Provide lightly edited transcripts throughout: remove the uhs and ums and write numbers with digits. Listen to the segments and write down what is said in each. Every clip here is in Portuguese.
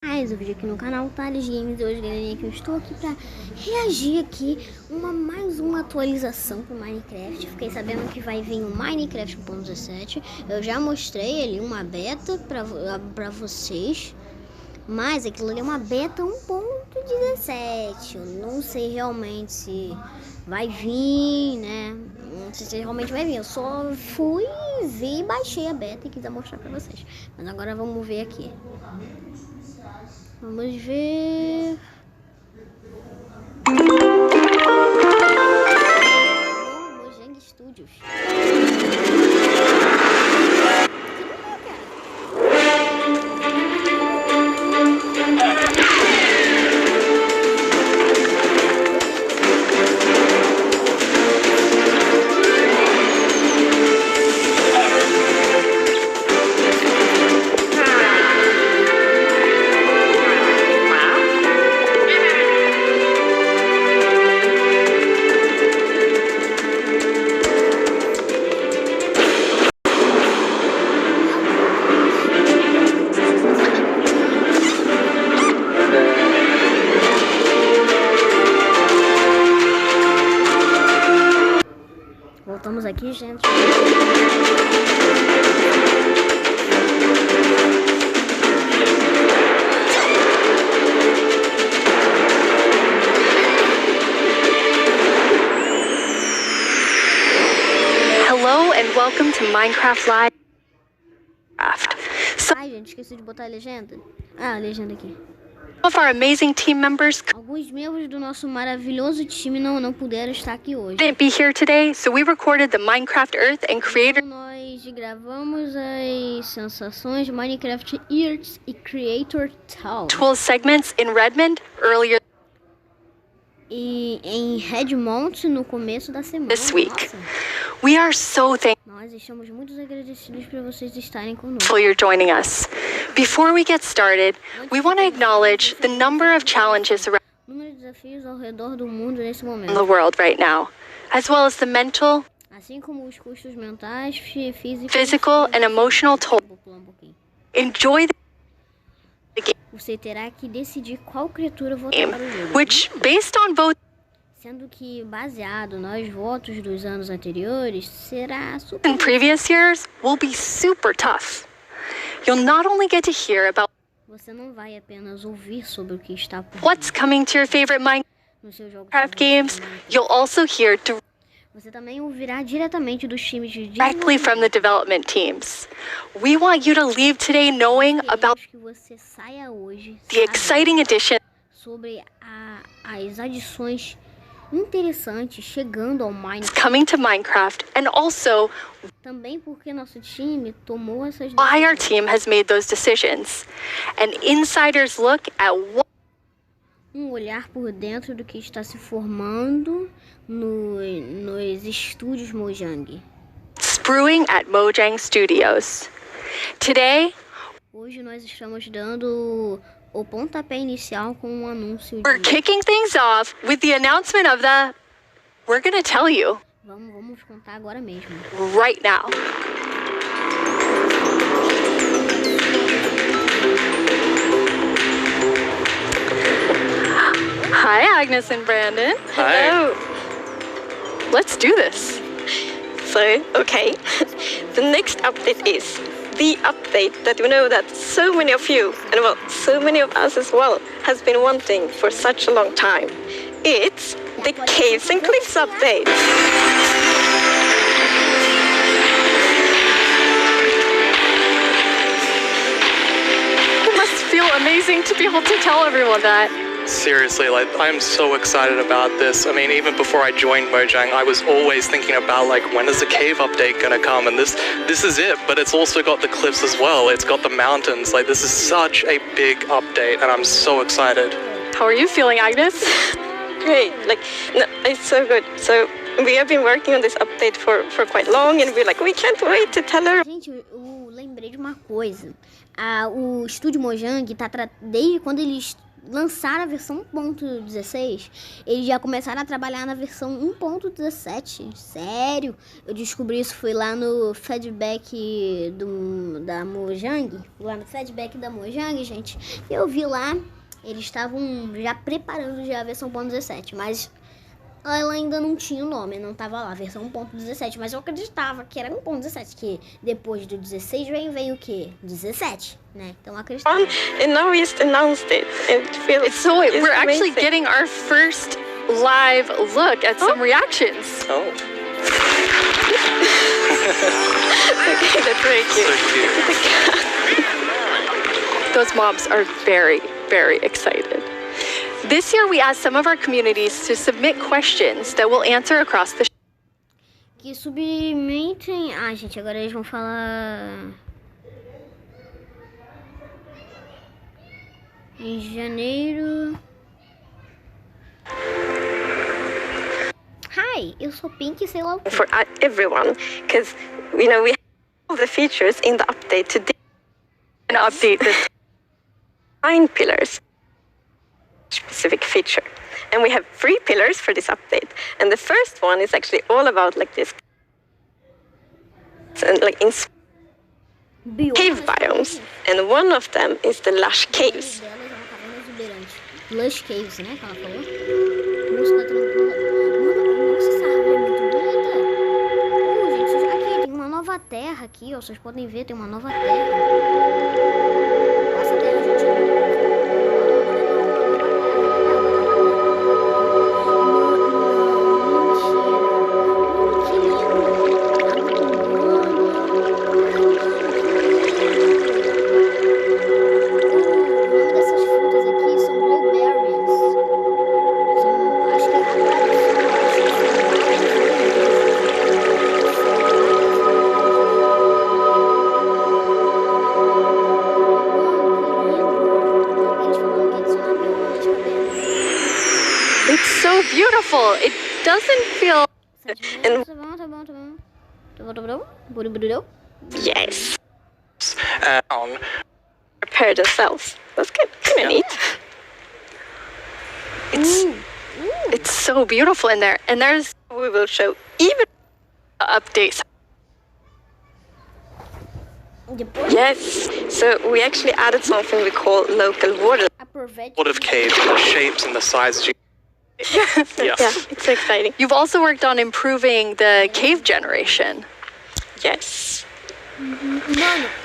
Mais um vídeo aqui no canal Thales Games. E hoje, galerinha, que eu estou aqui pra reagir aqui mais uma atualização pro Minecraft. Fiquei sabendo que vai vir o Minecraft 1.17. Eu já mostrei ali uma beta pra vocês, mas aquilo ali é uma beta 1.17. Eu não sei realmente se vai vir, né? Não sei se realmente vai vir. Eu só fui, vi, baixei a beta e quis mostrar pra vocês. Mas agora vamos ver aqui. Vamos ver. Mojang Studios. Voltamos aqui, gente. Hello and welcome to Minecraft Live. Ai, gente, esqueci de botar a legenda. Ah, a legenda aqui. Some of our amazing team members Alguns membros do nosso maravilhoso time não puderam estar aqui hoje. couldn't be here today, so we recorded the Minecraft Earth and Creator Então, nós gravamos as sensações de Minecraft Earth e Creator Town. Tools segments in Redmond earlier E em Redmond no começo da semana. this week. Nossa, We are so thankful nós estamos muito agradecidos por vocês estarem conosco. you're joining us. Before we get started, we want to acknowledge the number of challenges around Número de desafios ao redor do mundo nesse momento. the world right now, as well as the mental, Assim como os custos mentais, físicos, physical, and emotional toll. Vou pular um pouquinho. Enjoy the game, Você terá que decidir qual criatura votar para o jogo. which, based on votes Sendo que, baseado nos votos dos anos anteriores, será super. in previous years, will be super tough. You'll not only get to hear about Você não vai apenas ouvir sobre o que está por what's coming to your favorite no seu jogo. Minecraft games, you'll also hear Você também ouvirá diretamente dos times de directly from the development teams. We want you to leave today knowing about Queremos que você saia hoje the exciting addition sobre as adições interessantes chegando ao Minecraft. coming to Minecraft, and also Também porque nosso time tomou essas why our team has made those decisions. An insider's look at what olhar por dentro do que está se formando nos estúdios Mojang. is brewing at Mojang Studios. Today, Hoje nós estamos dando o pontapé inicial com um anúncio we're de... kicking things off with the announcement of the we're gonna tell you Vamos contar agora mesmo. right now. Hi, Agnes and Brandon. Hi. Let's do this. So, okay, the next update is the update that we know that so many of you, and well, so many of us as well, has been wanting for such a long time. It's the Caves and Cliffs update. It must feel amazing to be able to tell everyone that. Seriously, like, I'm so excited about this. I mean, even before I joined Mojang, I was always thinking about, like, when is the cave update gonna come? And this is it, but it's also got the cliffs as well. It's got the mountains. Like, this is such a big update, and I'm so excited. How are you feeling, Agnes? Great, like, no, it's so good. So, we have been working on this update for quite long, and we're like, we can't wait to tell her. Gente, eu lembrei de uma coisa. O estúdio Mojang tá desde quando eles lançaram a versão 1.16, eles já começaram a trabalhar na versão 1.17. Sério, eu descobri isso, foi lá no feedback da Mojang, gente. Eu vi lá, eles estavam já preparando já a versão 1.17, mas ela ainda não tinha o nome, não tava lá, versão 1.17, mas eu acreditava que era 1.17, que depois do 16 vem o quê? 17, né? Então eu acreditava. And now we just announced it. We're actually getting our first live look at some reactions. Oh. Okay, that's very cute. So cute. Those mobs are very, very excited. This year, we asked some of our communities to submit questions that we'll answer across the Que submetem... Ah, gente, agora eles vão falar... Em janeiro... Hi, eu sou Pink, sei lá o quê. For everyone, because, we have all the features in the update today. and update this. 9 pillars. Specific feature. And we have 3 pillars for this update. And the first one is actually all about like this. And like in cave biomes. And one of them is the lush caves. Lush caves, né? Que ela falou. Música tranquila. Mano, nossa, essa árvore é muito bonita. Gente, aqui tem uma nova terra aqui, ó. Vocês podem ver, tem uma nova terra. Essa terra, gente. Beautiful. It doesn't feel. And Tá bom. yes, Prepare prepare themselves. That's kind of neat. It's so beautiful in there, and there's We will show even updates. yes. So we actually added something we call local water. lot of cave shapes and the sizes you. Yes. Yeah, it's so exciting. You've also worked on improving the cave generation. Yes.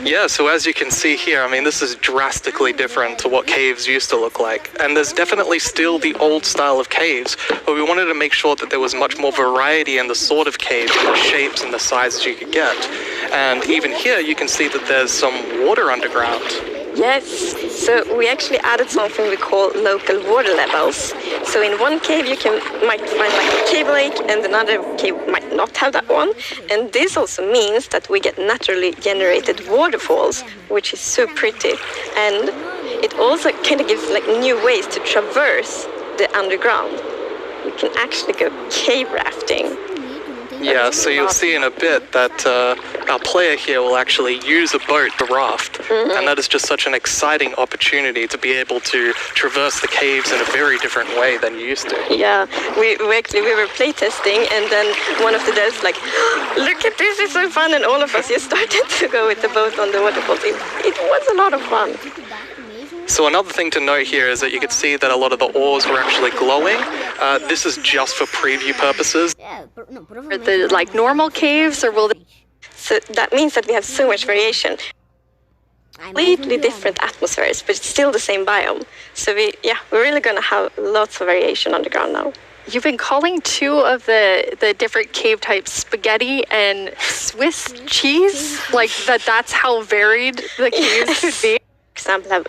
Yeah, so as you can see here, I mean, this is drastically different to what caves used to look like. And there's definitely still the old style of caves, but we wanted to make sure that there was much more variety in the sort of cave, the shapes and the sizes you could get. And even here, you can see that there's some water underground. Yes, so we actually added something we call local water levels. So in one cave you might find like a cave lake, and another cave might not have that one. And this also means that we get naturally generated waterfalls, which is so pretty. And it also kind of gives like new ways to traverse the underground. You can actually go cave rafting. Yeah, so you'll see in a bit that our player here will actually use a boat to raft. And that is just such an exciting opportunity to be able to traverse the caves in a very different way than you used to. Yeah, we were playtesting, and then one of the devs like, look at this, it's so fun, and all of us just started to go with the boat on the waterfalls. It was a lot of fun. So another thing to note here is that you could see that a lot of the ores were actually glowing. This is just for preview purposes. Are the like normal caves, or will they? So that means that we have so much variation. Completely different atmospheres, but it's still the same biome. So we're really gonna have lots of variation underground now. You've been calling 2 of the different cave types spaghetti and Swiss cheese, like that's how varied the caves could be. For example,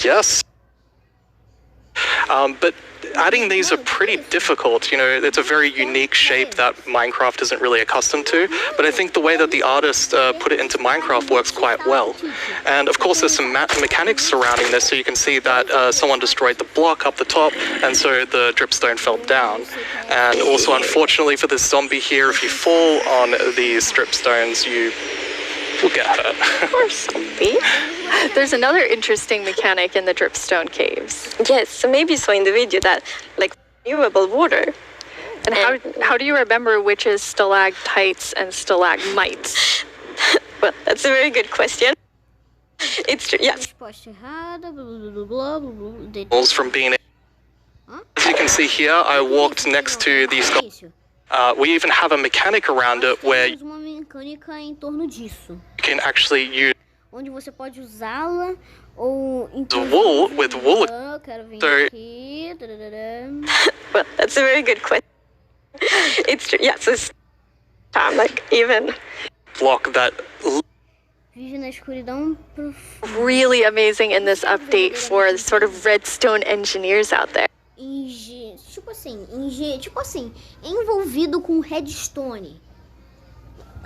Yes. But adding these are pretty difficult. You know, it's a very unique shape that Minecraft isn't really accustomed to. But I think the way that the artist put it into Minecraft works quite well. And of course, there's some mechanics surrounding this. So you can see that someone destroyed the block up the top, and so the dripstone fell down. And also, unfortunately for this zombie here, if you fall on these dripstones, you will get hurt. Or zombie. There's another interesting mechanic in the dripstone caves. Yes, so maybe you saw in the video that, like, renewable water. And how do you remember which is stalactites and stalagmites? Well, that's a very good question. It's true, yes. Resposta errada, blá blá blá blá blá. From being. As you can see here, I walked next to the skull. We even have a mechanic around it where you Uma mecânica em torno disso, can actually use onde você pode usá-la ou wool with wool. Eu quero vir So- aqui. Well, that's a very good question. It's true, yes. It's time, like, even. Block that Vive na escuridão profunda. Really amazing in this update for the sort of redstone engineers out there. Tipo assim, envolvido com redstone.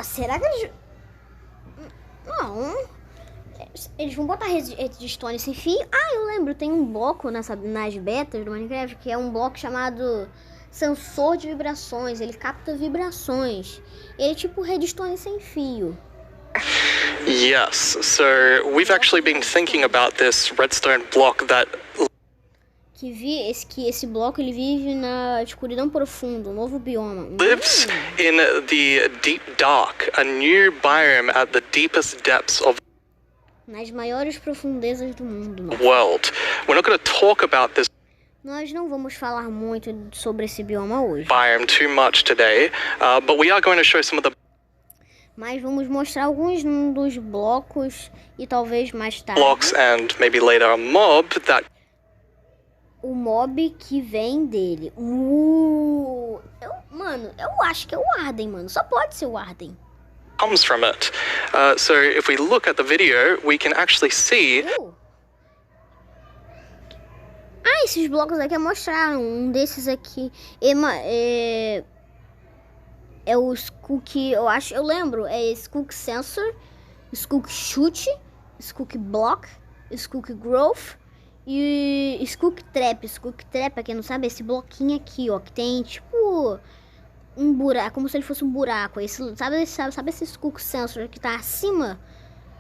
Será que eles... Não. Eles vão botar redstone sem fio? Ah, eu lembro, tem um bloco nas betas do Minecraft que é um bloco chamado sensor de vibrações. Ele capta vibrações. Ele é tipo redstone sem fio. Yes, so we've actually been thinking about this redstone block that Esse bloco ele vive na escuridão profunda, um novo bioma. lives in the deep dark, a new biome at the deepest depths of Nas maiores profundezas do mundo. the world. We're not going to talk about this Nós não vamos falar muito sobre esse bioma hoje, biome too much today, but we are going to show some of the mas vamos mostrar alguns dos blocos e talvez mais tarde blocks and maybe later a mob that o mob que vem dele. Mano, eu acho que é o Arden, mano. Só pode ser o Arden. comes from it. So if we look at the video, we can actually see Esses blocos aqui mostraram. Um desses aqui é o Skook, eu lembro. É Skook Sensor, Skook Chute, Skook Block, Skook Growth e Skook Trap. Skook Trap, pra quem não sabe, é esse bloquinho aqui, ó, que tem tipo um buraco, como se ele fosse um buraco. Sabe esse Skook Sensor que tá acima?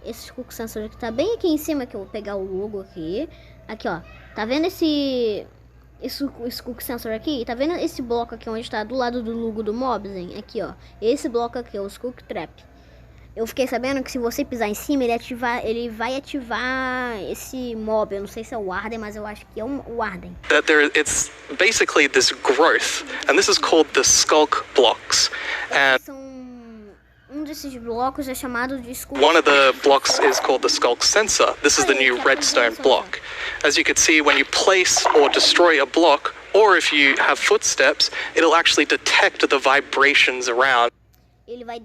Esse Skook Sensor que tá bem aqui em cima, que eu vou pegar o logo aqui. Aqui, ó. Tá vendo esse Skook Sensor aqui? Tá vendo esse bloco aqui onde tá do lado do logo do Mobzen? Aqui, ó. Esse bloco aqui é o Skook Trap. Eu fiquei sabendo que se você pisar em cima, ele vai ativar esse mob. Eu não sei se é o Arden, mas eu acho que é o Arden. that it's basically this growth, and this is called the skulk blocks. And Um desses blocos é chamado de Skook. one of the blocks is called the skulk sensor. This is the new redstone block. As you can see, when you place or destroy a block, or if you have footsteps, it'll actually detect the vibrations around. Ele vai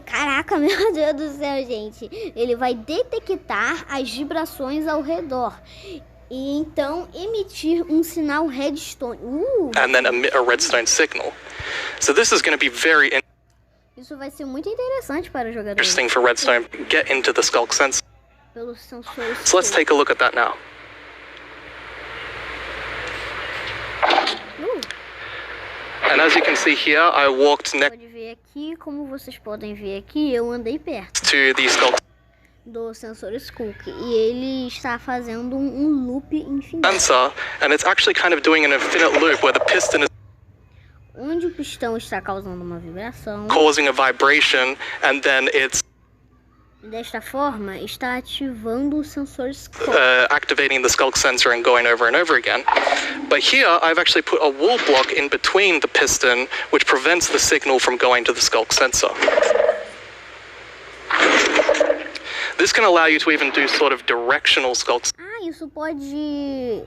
Caraca, meu Deus do céu, gente. Ele vai detectar as vibrações ao redor. E então emitir um sinal redstone. And then emit a redstone signal. So this is going to be very Isso vai ser muito interessante para o jogador. interesting for redstone. Get into the skulk sensor. Pelos sensores. So let's take a look at that now. And as you can see here, I walked next Pode ver aqui, como vocês podem ver aqui, eu andei perto to the skulk do sensor Skook e ele está fazendo um loop infinito. sensor, and it's actually kind of doing an infinite loop where the piston is Onde o pistão está causando uma vibração. causing a vibration, and then it's Desta forma, está ativando o sensor Skook. activating the skulk sensor and going over and over again. But here, I've actually put a wall block in between the piston, which prevents the signal from going to the skulk sensor. This can allow you to even do sort of directional skulk Isso pode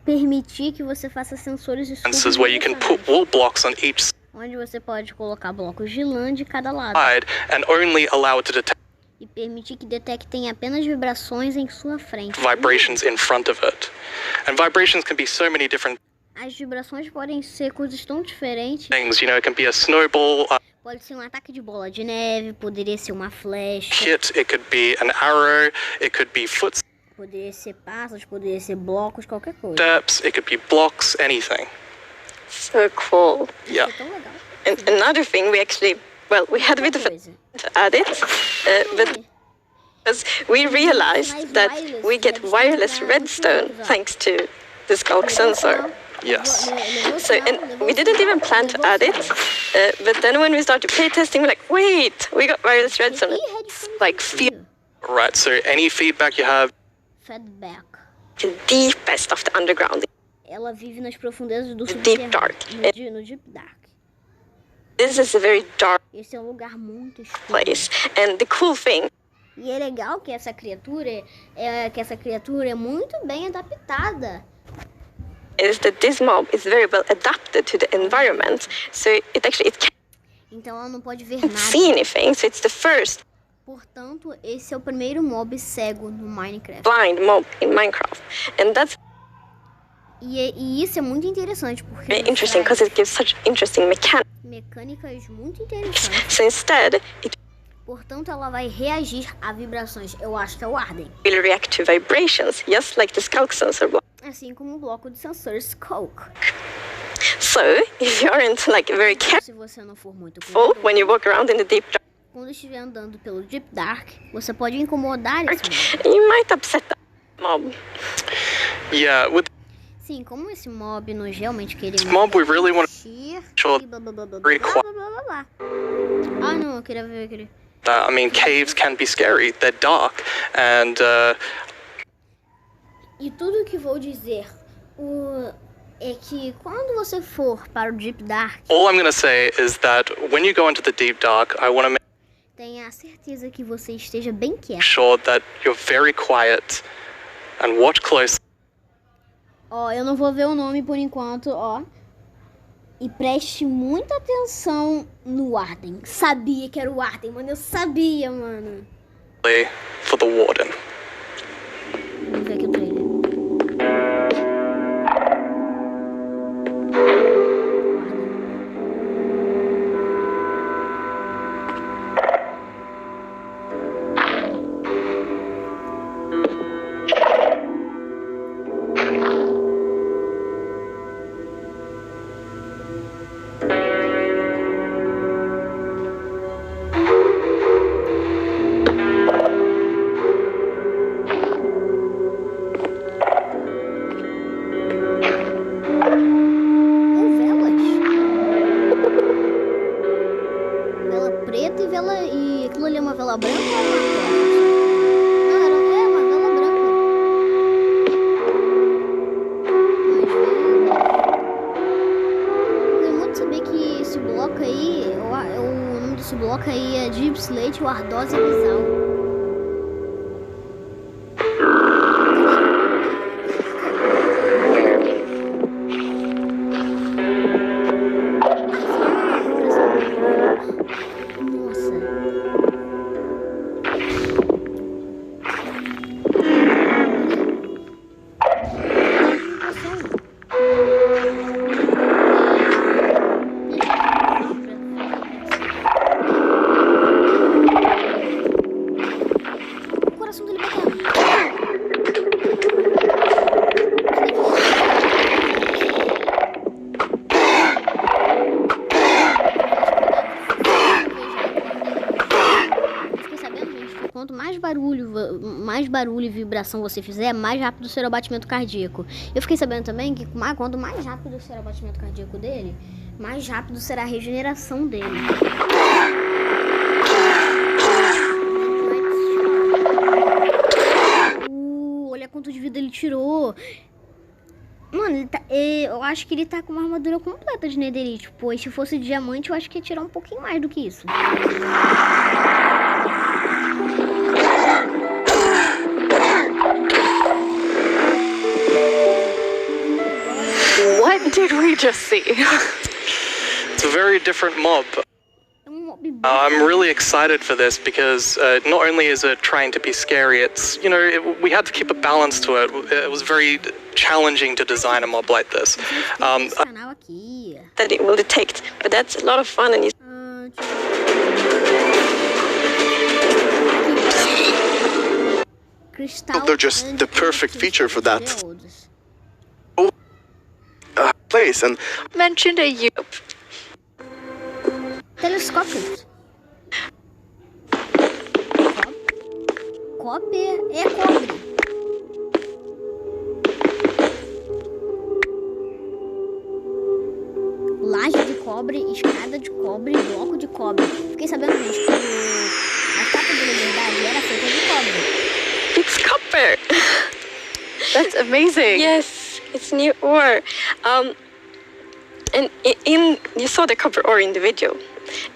permitir que você faça sensores sensors where you can put wall blocks on each onde você pode colocar blocos de lã de cada lado side and only allow it to detect e permitir que detectem apenas vibrações em sua frente. vibrations in front of it. And vibrations can be so many different As vibrações podem ser coisas tão diferentes. things. You know, it can be a snowball, Pode ser um ataque de bola de neve, poderia ser uma flecha, hit, it could be an arrow, it could be footsteps, poderia ser passos, poderia ser blocos, qualquer coisa. it could be blocks, anything. So cool. Yeah. Isso é tão legal. And another thing we actually well, we had a bit of a to add it, but because we realized that we get wireless redstone thanks to the skulk sensor. Yes. So, and we didn't even plan to add it, but then when we started playtesting, we're like, wait, we got wireless redstone. It's like Right, so any feedback you have? Feedback. the deepest of the underground, Ela vive nas profundezas do deep dark. no Deep Dark. This is a very dark Esse é um lugar muito escuro. place, and the cool thing E é legal que essa criatura é muito bem adaptada. is that this mob is very well adapted to the environment, so it can't Então ela não pode ver nada. see anything, so it's the first Portanto, esse é o primeiro mob cego no Minecraft. blind mob in Minecraft, and that's E isso é muito interessante porque very interesting because it gives such interesting mecânicas muito interessantes. So instead, it Portanto, ela vai reagir a vibrações. Eu acho que é o Arden. will react to vibrations, just like the skulk sensor block. Assim como o bloco de sensor Skulk. So if you aren't like very Se você não for muito careful cuidadoso, when you walk around in the deep dark, quando estiver andando pelo Deep Dark, você pode incomodar esse mob. you might upset the mob. Yeah, with Sim, como esse mob nós realmente queremos mob, we really want mexer Sure. e blá, blá, blá, blá, Very blá, blá, blá, blá, blá. Ah, não, eu queria ver. that. I mean, caves can be scary. They're dark, and E tudo que vou dizer é que quando você for para o Deep Dark, all I'm gonna say is that when you go into the deep dark, I want to make tenha certeza que você esteja bem quieto. sure that you're very quiet and watch close. Ó, eu não vou ver o nome por enquanto, ó. E preste muita atenção no Arden. Sabia que era o Arden, mano. Eu sabia, mano. For the warden. Vamos ver aqui o trailer. Preta e aquilo ali é uma vela branca ou uma tocha? Não, é uma vela branca. Eu queria muito saber que esse bloco aí, o nome desse bloco aí é Deep Slate, o Ardose Abissal. Mais barulho e vibração você fizer, mais rápido será o batimento cardíaco. Eu fiquei sabendo também que quanto mais rápido será o batimento cardíaco dele, mais rápido será a regeneração dele. Olha quanto de vida ele tirou. Mano, eu acho que ele tá com uma armadura completa de netherite. Pois se fosse diamante, eu acho que ia tirar um pouquinho mais do que isso. What did we just see? It's a very different mob. I'm really excited for this because not only is it trying to be scary, it's, we had to keep a balance to it. It was very challenging to design a mob like this. That it will detect, but that's a lot of fun and They're just the perfect feature for that place, and Mentioned a Telescópios. copper é cobre. Laje de cobre, escada de cobre, bloco de cobre. Fiquei sabendo, gente, que a Estátua da Liberdade era feita de cobre. It's copper. That's amazing. Yes, it's new ore. And you saw the copper ore in the video.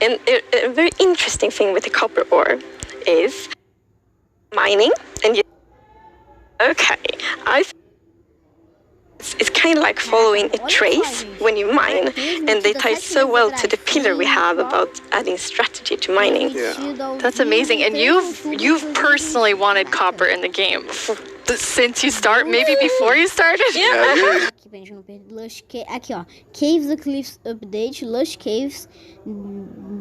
And a very interesting thing with the copper ore is mining. And okay, it's kind of like following a trace when you mine, and they tie so well to the pillar we have about adding strategy to mining. That's amazing. And you've personally wanted copper in the game since you start, maybe before you started? Yeah. Aqui, pra gente não perder. Aqui, ó. Caves Eclipse Update, Lush Caves,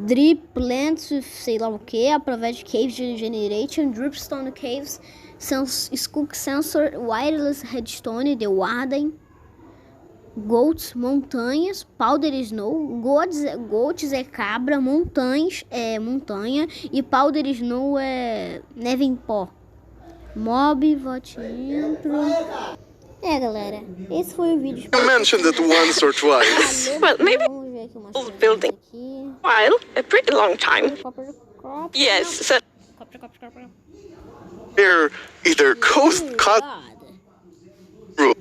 Drip Plants, sei lá o que, Aproved Caves Generation, Dripstone Caves, Skook Sensor, Wireless Redstone, The Warden, Goats, Montanhas, Powder Snow, Goats é cabra, Montanhas é montanha e Powder Snow é neve em pó. Mob, vote intro. Galera, esse foi o vídeo. You mentioned it once or twice. Well, maybe Vamos ver aqui umas old coisas building. aqui. While a pretty long time. Yes, so They're either coast cut rule.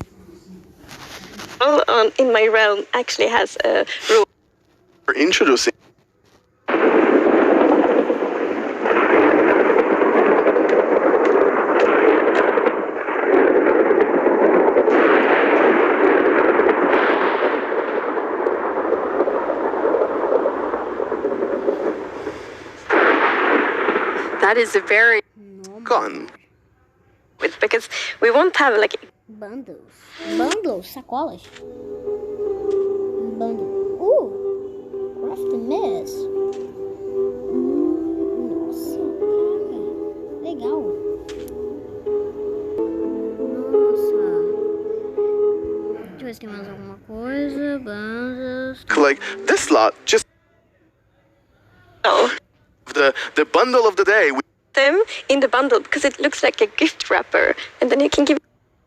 all in my realm actually has a rule. For introducing. That is a very... Gun. Because we won't have like Bundles, sacolas. Bundle. Craft mess. Nossa, cara. Legal. Nossa. Deixa eu ver se tem mais alguma coisa. Bundles. Like this lot, just no. the bundle of the day. We Them in the bundle because it looks like a gift wrapper, and then you can give.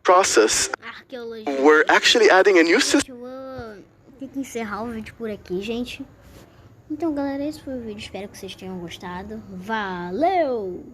process. Arqueologia. We're actually adding a new system. Eu vou ter que encerrar o vídeo por aqui, gente. Então, galera, esse foi o vídeo. Espero que vocês tenham gostado. Valeu!